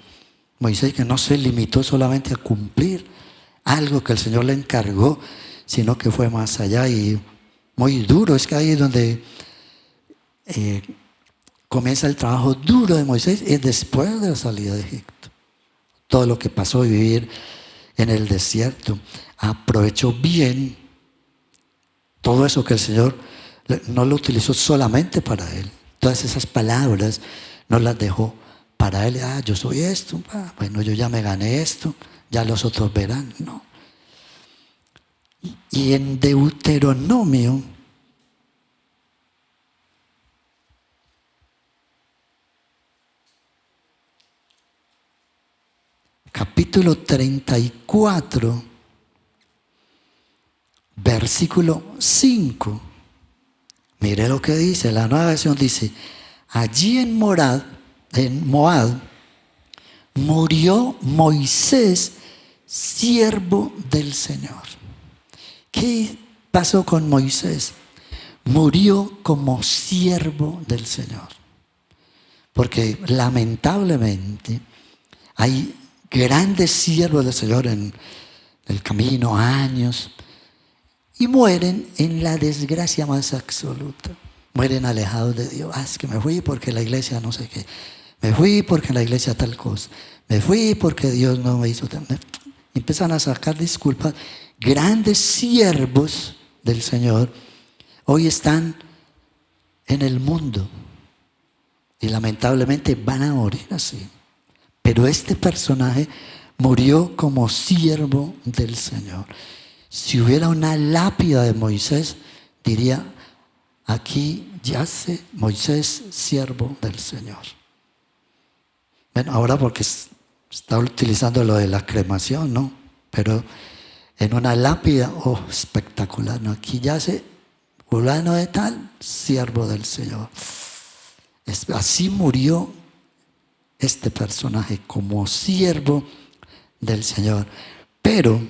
Moisés, que no se limitó solamente a cumplir algo que el Señor le encargó, sino que fue más allá y muy duro. Es que ahí es donde comienza el trabajo duro de Moisés, es después de la salida de Egipto. Todo lo que pasó, vivir en el desierto, aprovechó bien todo eso que el Señor no lo utilizó solamente para él. Todas esas palabras no las dejó para él. Yo soy esto, bueno, yo ya me gané esto, ya los otros verán. No. Y en Deuteronomio, capítulo 34, versículo 5. Mire lo que dice, la nueva versión dice: allí en Moab, murió Moisés, siervo del Señor. ¿Qué pasó con Moisés? Murió como siervo del Señor. Porque lamentablemente hay grandes siervos del Señor en el camino, años, y mueren en la desgracia más absoluta. Mueren alejados de Dios. Es que me fui porque la iglesia no sé qué. Me fui porque la iglesia tal cosa. Me fui porque Dios no me hizo tal. Empiezan a sacar disculpas. Grandes siervos del Señor hoy están en el mundo y lamentablemente van a morir así. Pero este personaje murió como siervo del Señor. Si hubiera una lápida de Moisés, diría: aquí yace Moisés, siervo del Señor. Bueno, ahora porque está utilizando lo de la cremación, ¿no? Pero en una lápida, espectacular, ¿no? Aquí yace fulano de tal, siervo del Señor. Así murió este personaje, como siervo del Señor. Pero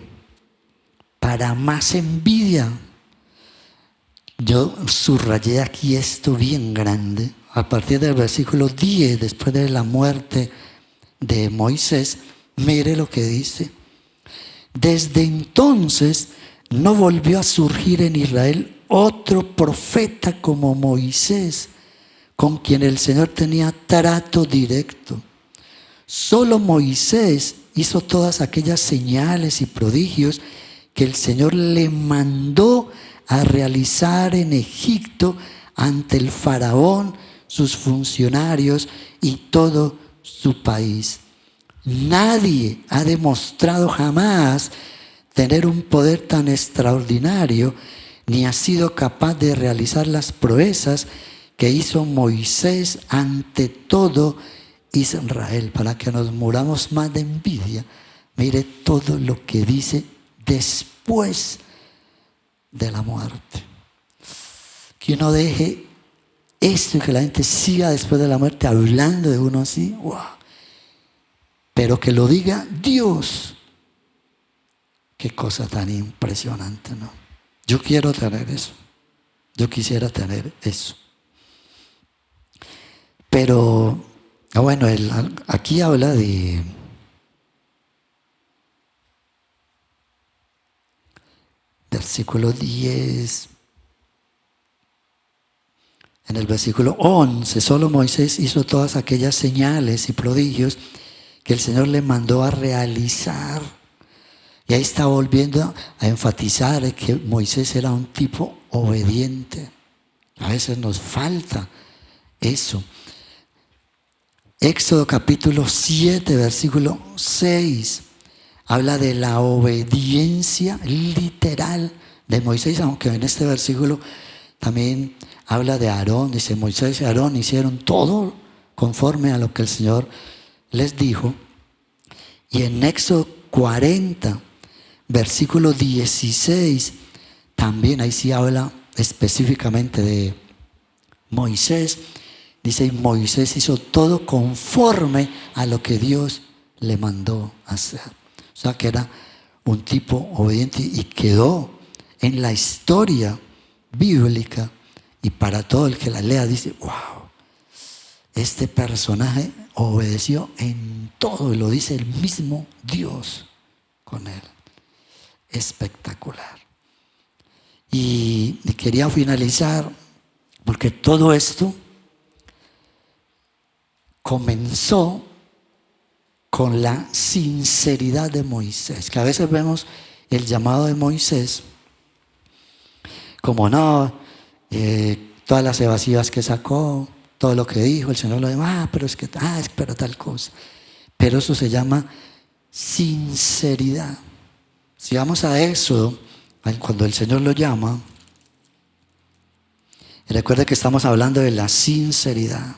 para más envidia, yo subrayé aquí esto bien grande. A partir del versículo 10, después de la muerte de Moisés, mire lo que dice: desde entonces no volvió a surgir en Israel otro profeta como Moisés, con quien el Señor tenía trato directo. Solo Moisés hizo todas aquellas señales y prodigios que el Señor le mandó a realizar en Egipto ante el faraón, sus funcionarios y todo su país. Nadie ha demostrado jamás tener un poder tan extraordinario, ni ha sido capaz de realizar las proezas que hizo Moisés ante todo Israel. Para que nos muramos más de envidia, mire todo lo que dice después de la muerte. Que uno deje esto y que la gente siga después de la muerte hablando de uno así, wow. Pero que lo diga Dios. Qué cosa tan impresionante, ¿no? Yo quiero tener eso. Yo quisiera tener eso. Pero, bueno, aquí habla de versículo 10. En el versículo 11, solo Moisés hizo todas aquellas señales y prodigios que el Señor le mandó a realizar. Y ahí está volviendo a enfatizar que Moisés era un tipo obediente. A veces nos falta eso. Éxodo capítulo 7, versículo 6, habla de la obediencia literal de Moisés, aunque en este versículo también habla de Aarón. Dice, Moisés y Aarón hicieron todo conforme a lo que el Señor les dijo. Y en Éxodo 40, versículo 16, también ahí sí habla específicamente de Moisés. Dice, y Moisés hizo todo conforme a lo que Dios le mandó hacer. O sea que era un tipo obediente y quedó en la historia bíblica, y para todo el que la lea dice, wow, este personaje obedeció en todo, y lo dice el mismo Dios con él. Espectacular. Y quería finalizar porque todo esto comenzó con la sinceridad de Moisés, que a veces vemos el llamado de Moisés como no, todas las evasivas que sacó, todo lo que dijo, el Señor lo dijo, pero tal cosa. Pero eso se llama sinceridad. Si vamos a Éxodo, cuando el Señor lo llama, y recuerde que estamos hablando de la sinceridad.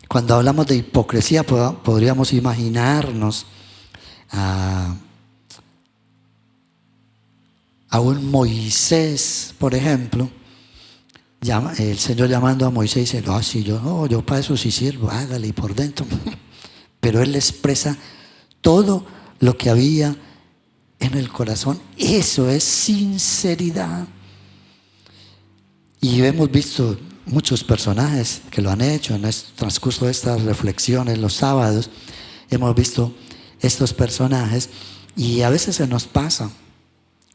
Cuando hablamos de hipocresía, podríamos imaginarnos a un Moisés, por ejemplo, el Señor llamando a Moisés y dice, yo para eso sí sirvo, hágale, y por dentro. Pero él le expresa todo lo que había en el corazón. Eso es sinceridad. Y hemos visto muchos personajes que lo han hecho en el transcurso de estas reflexiones los sábados. Hemos visto estos personajes y a veces se nos pasa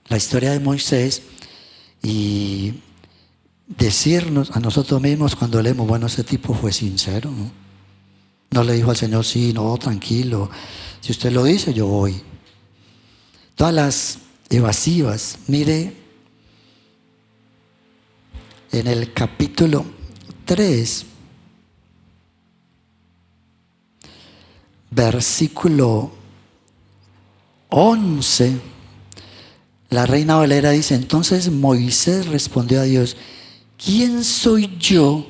la historia de Moisés y decirnos a nosotros mismos cuando leemos, bueno, ese tipo fue sincero, ¿no? No le dijo al Señor, sí, no, tranquilo, si usted lo dice, yo voy. Todas las evasivas, mire, en el capítulo 3, versículo 11, la Reina Valera dice, entonces Moisés respondió a Dios, ¿quién soy yo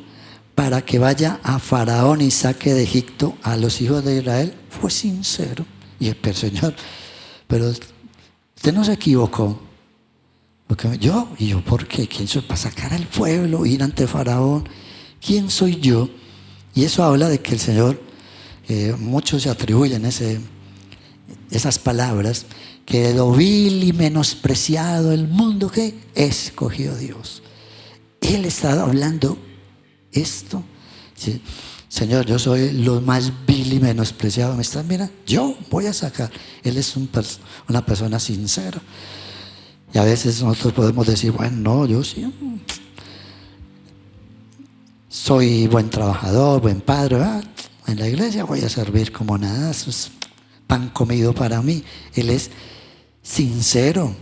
para que vaya a Faraón y saque de Egipto a los hijos de Israel? Fue sincero. Y el Señor, pero usted no se equivocó. Porque yo, ¿por qué? ¿Quién soy para sacar al pueblo, ir ante Faraón? ¿Quién soy yo? Y eso habla de que el Señor, muchos se atribuyen esas palabras, que de lo vil y menospreciado el mundo que escogió Dios. Él está hablando esto. Sí, Señor, yo soy lo más vil y menospreciado. ¿Me estás mirando? Yo voy a sacar. Él es una persona sincera. Y a veces nosotros podemos decir, bueno, no, yo sí soy buen trabajador, buen padre. En la iglesia voy a servir como nada. Eso es pan comido para mí. Él es sincero.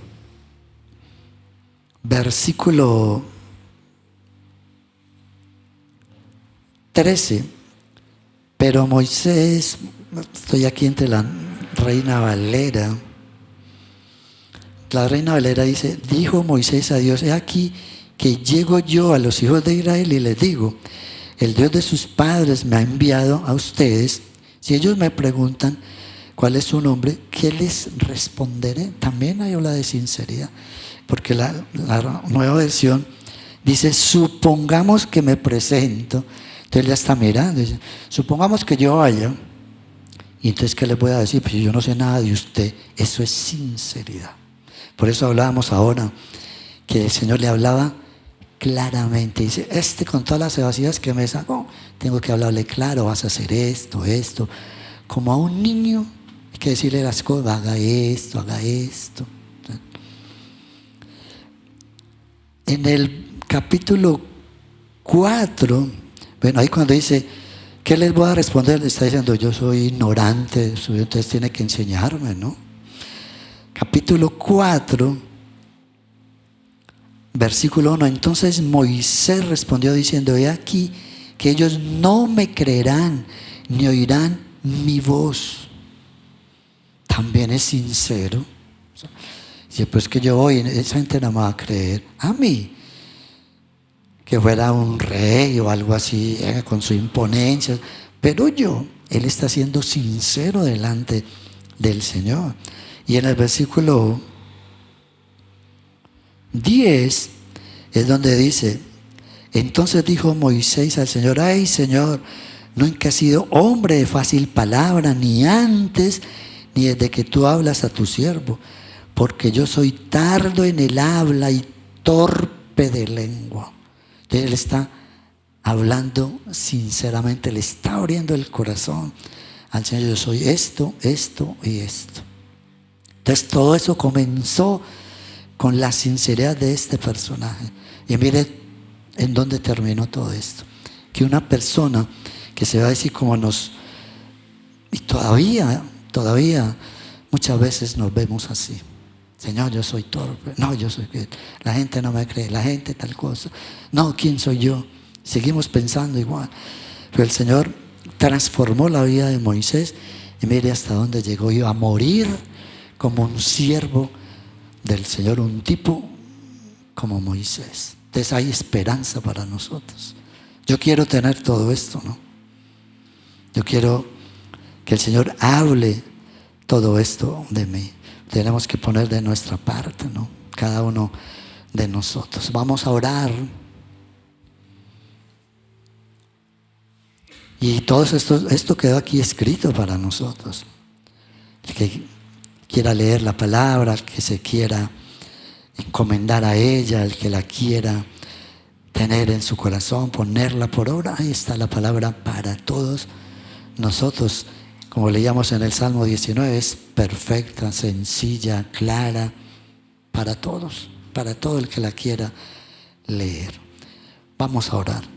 Versículo 13. Pero Moisés, estoy aquí entre la Reina Valera. La Reina Valera dice, dijo Moisés a Dios, he aquí que llego yo a los hijos de Israel y les digo, el Dios de sus padres me ha enviado a ustedes. Si ellos me preguntan cuál es su nombre, ¿qué les responderé? También hay habla de sinceridad, porque la nueva versión dice, supongamos que me presento. Entonces ya está mirando, dice, supongamos que yo vaya, y entonces ¿qué les voy a decir? Pues yo no sé nada de usted. Eso es sinceridad. Por eso hablábamos ahora que el Señor le hablaba claramente. Dice, con todas las evasivas que me sacó, tengo que hablarle claro, vas a hacer esto, como a un niño que decirle las cosas, haga esto, haga esto. En el capítulo 4, bueno, ahí cuando dice, ¿qué les voy a responder? Le está diciendo, yo soy ignorante, ustedes tienen que enseñarme, ¿no? Capítulo 4, versículo 1. Entonces Moisés respondió diciendo, he aquí que ellos no me creerán ni oirán mi voz. También es sincero. Y después que yo voy, esa gente no me va a creer a mí. Que fuera un rey o algo así, con su imponencia. Pero él está siendo sincero delante del Señor. Y en el versículo 10 es donde dice, entonces dijo Moisés al Señor, ay Señor, nunca he sido hombre de fácil palabra, ni antes, ni desde que tú hablas a tu siervo, porque yo soy tardo en el habla y torpe de lengua. Entonces él está hablando sinceramente, le está abriendo el corazón al Señor. Yo soy esto, esto y esto. Entonces todo eso comenzó con la sinceridad de este personaje. Y mire en dónde terminó todo esto. Que una persona que se va a decir como nos... Y todavía muchas veces nos vemos así. Señor, yo soy torpe. No, yo soy... La gente no me cree. La gente tal cosa. No, ¿quién soy yo? Seguimos pensando igual. Pero el Señor transformó la vida de Moisés. Y mire hasta dónde llegó. Iba a morir como un siervo del Señor, un tipo como Moisés. Entonces hay esperanza para nosotros. Yo quiero tener todo esto, ¿no? Yo quiero que el Señor hable todo esto de mí. Tenemos que poner de nuestra parte, ¿no? Cada uno de nosotros. Vamos a orar. Y todo esto quedó aquí escrito para nosotros. El que quiera leer la palabra, el que se quiera encomendar a ella, el que la quiera tener en su corazón, ponerla por obra, ahí está la palabra para todos nosotros. Como leíamos en el Salmo 19, es perfecta, sencilla, clara, para todos, para todo el que la quiera leer. Vamos a orar.